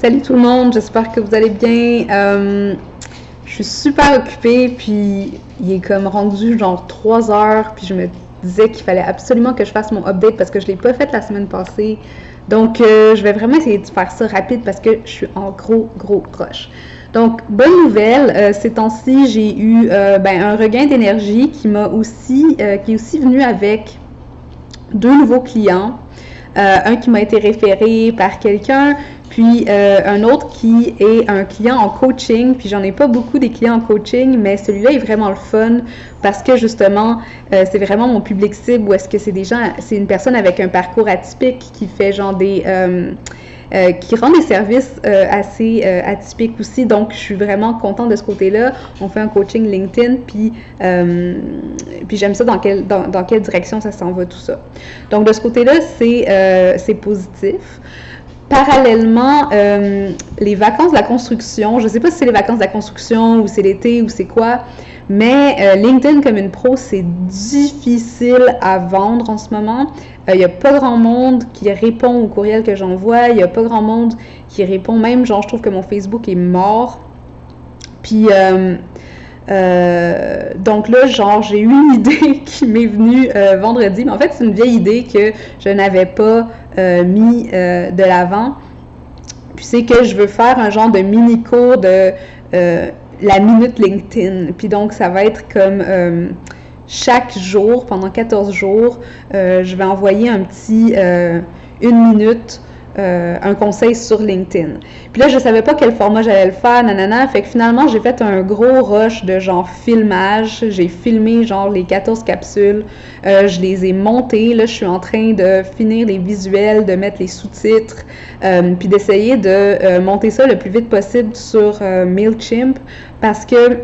Salut tout le monde, j'espère que vous allez bien. Je suis super occupée, puis il est comme rendu genre 3 heures, puis je me disais qu'il fallait absolument que je fasse mon update parce que je l'ai pas fait la semaine passée. Donc, je vais vraiment essayer de faire ça rapide parce que je suis en gros rush. Donc, bonne nouvelle, ces temps-ci, j'ai eu un regain d'énergie qui est aussi venu avec 2 nouveaux clients. Un qui m'a été référé par quelqu'un, puis un autre qui est un client en coaching, puis j'en ai pas beaucoup des clients en coaching, mais celui-là est vraiment le fun parce que justement, c'est vraiment mon public cible, où est-ce que c'est une personne avec un parcours atypique qui fait genre qui rend des services assez atypiques aussi, donc je suis vraiment contente de ce côté-là. On fait un coaching LinkedIn, puis j'aime ça dans quelle direction ça s'en va, tout ça. Donc de ce côté-là, c'est positif. Parallèlement, les vacances de la construction, je ne sais pas si c'est les vacances de la construction ou c'est l'été ou c'est quoi, mais LinkedIn comme une pro, c'est difficile à vendre en ce moment. Il n'y a pas grand monde qui répond aux courriels que j'envoie, il n'y a pas grand monde qui répond, même genre je trouve que mon Facebook est mort. Puis donc là, genre, j'ai eu une idée qui m'est venue vendredi, mais en fait, c'est une vieille idée que je n'avais pas mis de l'avant. Puis c'est que je veux faire un genre de mini-cours de la minute LinkedIn. Puis donc, ça va être comme chaque jour, pendant 14 jours, je vais envoyer un petit 1 minute un conseil sur LinkedIn. Puis là, je savais pas quel format j'allais le faire, nanana. Fait que finalement, j'ai fait un gros rush de genre filmage. J'ai filmé genre les 14 capsules. Je les ai montées. Là, je suis en train de finir les visuels, de mettre les sous-titres, puis d'essayer de monter ça le plus vite possible sur Mailchimp parce que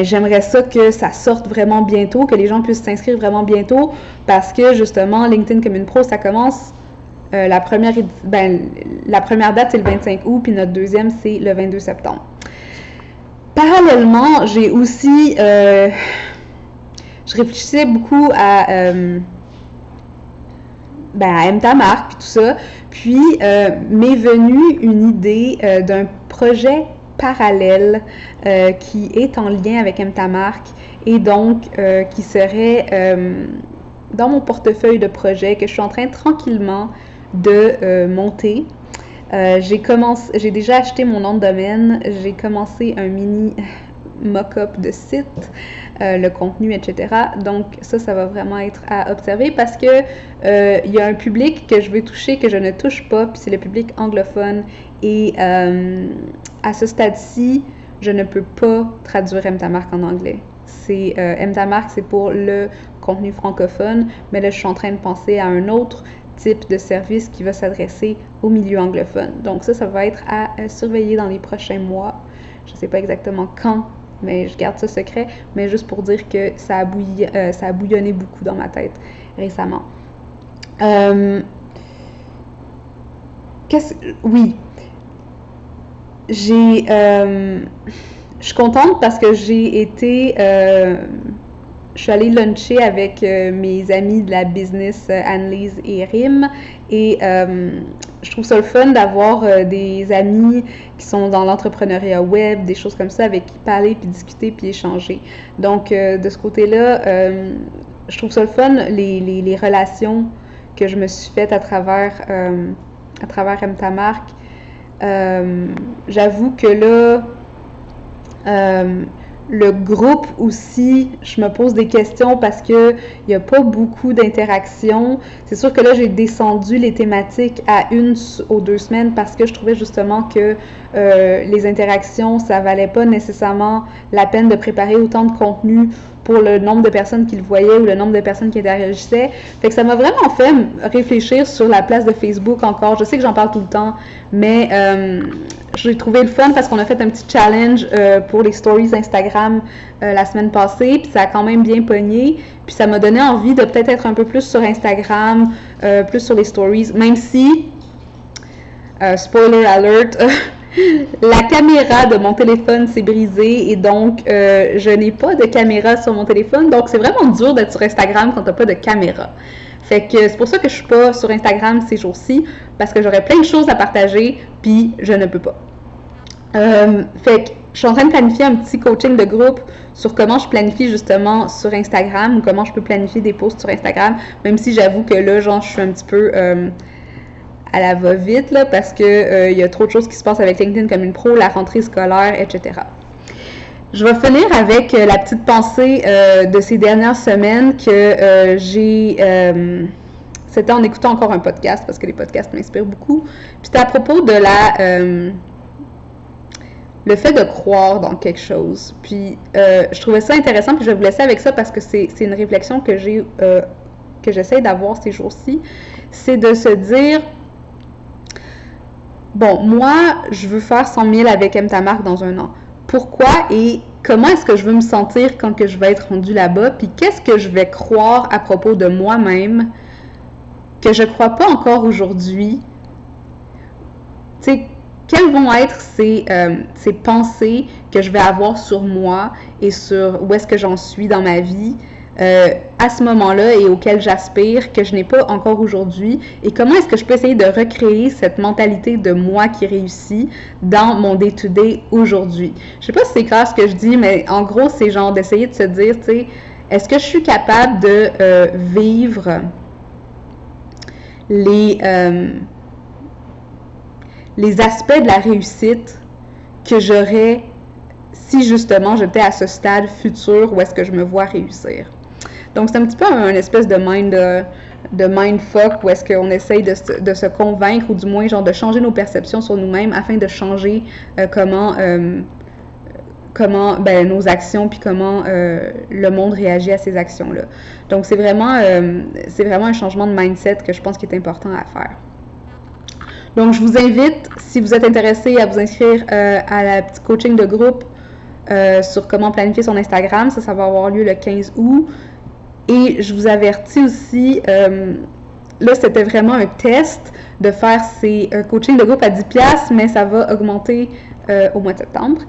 j'aimerais ça que ça sorte vraiment bientôt, que les gens puissent s'inscrire vraiment bientôt, parce que justement, LinkedIn comme une pro, ça commence, la première date, c'est le 25 août, puis notre deuxième, c'est le 22 septembre. Parallèlement, j'ai aussi, je réfléchissais beaucoup à ta marque, puis tout ça, puis m'est venue une idée d'un projet parallèle qui est en lien avec Aime ta marque et donc qui serait dans mon portefeuille de projets que je suis en train tranquillement de monter. J'ai déjà acheté mon nom de domaine, j'ai commencé un mini mock-up de site, le contenu, etc. Donc ça va vraiment être à observer parce que il y a un public que je veux toucher, que je ne touche pas, puis c'est le public anglophone et à ce stade-ci, je ne peux pas traduire Aime ta marque en anglais. Aime ta marque, c'est pour le contenu francophone, mais là je suis en train de penser à un autre type de service qui va s'adresser au milieu anglophone. Donc ça va être à surveiller dans les prochains mois. Je ne sais pas exactement quand, mais je garde ça secret, mais juste pour dire que ça a bouillonné beaucoup dans ma tête récemment. Oui. Je suis contente parce que je suis allée luncher avec mes amis de la business Annelise et Rim et je trouve ça le fun d'avoir des amis qui sont dans l'entrepreneuriat web, des choses comme ça avec qui parler, puis discuter, puis échanger. Donc de ce côté-là, je trouve ça le fun, les relations que je me suis faites à travers Aime ta marque. J'avoue que là, le groupe aussi, je me pose des questions parce que il n'y a pas beaucoup d'interactions. C'est sûr que là, j'ai descendu les thématiques à 1 aux 2 semaines parce que je trouvais justement que les interactions, ça valait pas nécessairement la peine de préparer autant de contenu pour le nombre de personnes qui le voyaient ou le nombre de personnes qui interagissaient. Fait que ça m'a vraiment fait réfléchir sur la place de Facebook encore. Je sais que j'en parle tout le temps, mais j'ai trouvé le fun parce qu'on a fait un petit challenge pour les stories Instagram la semaine passée, puis ça a quand même bien pogné. Puis ça m'a donné envie de peut-être être un peu plus sur Instagram, plus sur les stories, même si, spoiler alert, la caméra de mon téléphone s'est brisée et donc je n'ai pas de caméra sur mon téléphone. Donc c'est vraiment dur d'être sur Instagram quand t'as pas de caméra. Fait que c'est pour ça que je suis pas sur Instagram ces jours-ci, parce que j'aurais plein de choses à partager, puis je ne peux pas. Fait que je suis en train de planifier un petit coaching de groupe sur comment je planifie justement sur Instagram ou comment je peux planifier des posts sur Instagram, même si j'avoue que là, genre, je suis un petit peu à la va-vite, là, parce que y a trop de choses qui se passent avec LinkedIn comme une pro, la rentrée scolaire, etc. Je vais finir avec la petite pensée de ces dernières semaines que j'ai... c'était en écoutant encore un podcast, parce que les podcasts m'inspirent beaucoup. Puis c'était à propos de le fait de croire dans quelque chose. Puis je trouvais ça intéressant, puis je vais vous laisser avec ça parce que c'est une réflexion que j'essaie d'avoir ces jours-ci. C'est de se dire, bon, moi, je veux faire 100 000 avec Aime ta marque dans un an. Pourquoi et comment est-ce que je veux me sentir quand que je vais être rendue là-bas? Puis qu'est-ce que je vais croire à propos de moi-même que je ne crois pas encore aujourd'hui? Tu sais, quelles vont être ces pensées que je vais avoir sur moi et sur où est-ce que j'en suis dans ma vie à ce moment-là et auquel j'aspire, que je n'ai pas encore aujourd'hui, et comment est-ce que je peux essayer de recréer cette mentalité de moi qui réussit dans mon day-to-day aujourd'hui. Je sais pas si c'est clair ce que je dis, mais en gros, c'est genre d'essayer de se dire, tu sais, est-ce que je suis capable de vivre les aspects de la réussite que j'aurais si justement j'étais à ce stade futur où est-ce que je me vois réussir. Donc, c'est un petit peu un espèce de mindfuck où est-ce qu'on essaye de se convaincre ou du moins genre de changer nos perceptions sur nous-mêmes afin de changer comment nos actions puis comment le monde réagit à ces actions-là. Donc, c'est vraiment un changement de mindset que je pense qu'il est important à faire. Donc, je vous invite, si vous êtes intéressé, à vous inscrire à la petite coaching de groupe sur comment planifier son Instagram. Ça va avoir lieu le 15 août. Et je vous avertis aussi, là, c'était vraiment un test de faire ces coachings de groupe à 10$, mais ça va augmenter au mois de septembre.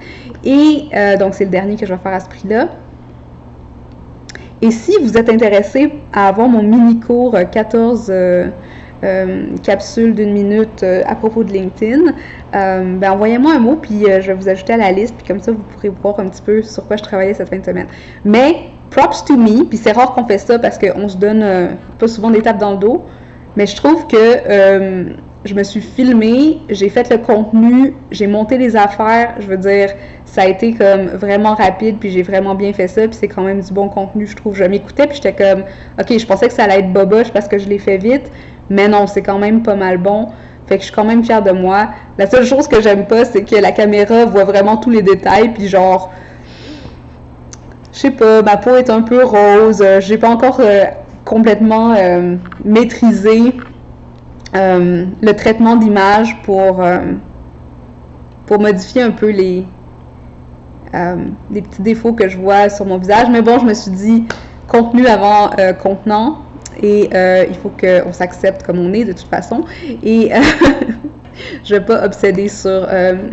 Et donc, c'est le dernier que je vais faire à ce prix-là. Et si vous êtes intéressé à avoir mon mini-cours 14 capsules d'1 minute à propos de LinkedIn, envoyez-moi un mot, puis je vais vous ajouter à la liste, puis comme ça, vous pourrez voir un petit peu sur quoi je travaillais cette fin de semaine. Mais, props to me, puis c'est rare qu'on fait ça parce qu'on se donne pas souvent des tapes dans le dos, mais je trouve que je me suis filmée, j'ai fait le contenu, j'ai monté les affaires, je veux dire, ça a été comme vraiment rapide, puis j'ai vraiment bien fait ça, puis c'est quand même du bon contenu, je trouve. Je m'écoutais, puis j'étais comme, ok, je pensais que ça allait être boboche parce que je l'ai fait vite, mais non, c'est quand même pas mal bon. Fait que je suis quand même fière de moi. La seule chose que j'aime pas, c'est que la caméra voit vraiment tous les détails, puis genre, je sais pas, ma peau est un peu rose, j'ai pas encore complètement maîtrisé le traitement d'image pour modifier un peu les petits défauts que je vois sur mon visage. Mais bon, je me suis dit, contenu avant contenant, et il faut qu'on s'accepte comme on est de toute façon. Et je vais pas obséder sur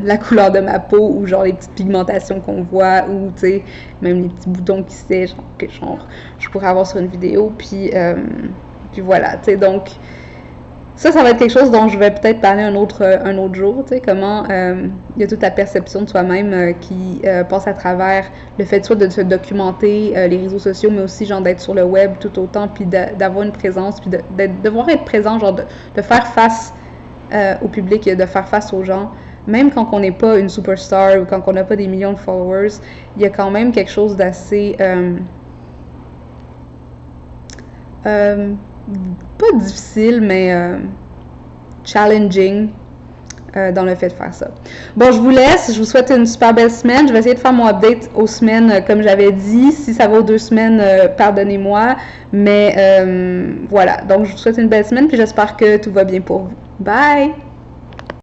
la couleur de ma peau ou genre les petites pigmentations qu'on voit ou tu sais même les petits boutons qui sèchent genre je pourrais avoir sur une vidéo, puis voilà, tu sais. Donc ça va être quelque chose dont je vais peut-être parler un autre jour, tu sais, comment il y a toute la perception de soi-même qui passe à travers le fait soit de se documenter les réseaux sociaux, mais aussi genre d'être sur le web tout autant, puis d'avoir une présence, puis de devoir être présent, genre de faire face au public, de faire face aux gens, même quand on n'est pas une superstar ou quand on n'a pas des millions de followers, il y a quand même quelque chose d'assez pas difficile, mais challenging dans le fait de faire ça. Bon, je vous laisse. Je vous souhaite une super belle semaine. Je vais essayer de faire mon update aux semaines, comme j'avais dit. Si ça vaut 2 semaines, pardonnez-moi. Mais voilà. Donc, je vous souhaite une belle semaine, puis j'espère que tout va bien pour vous. Bye!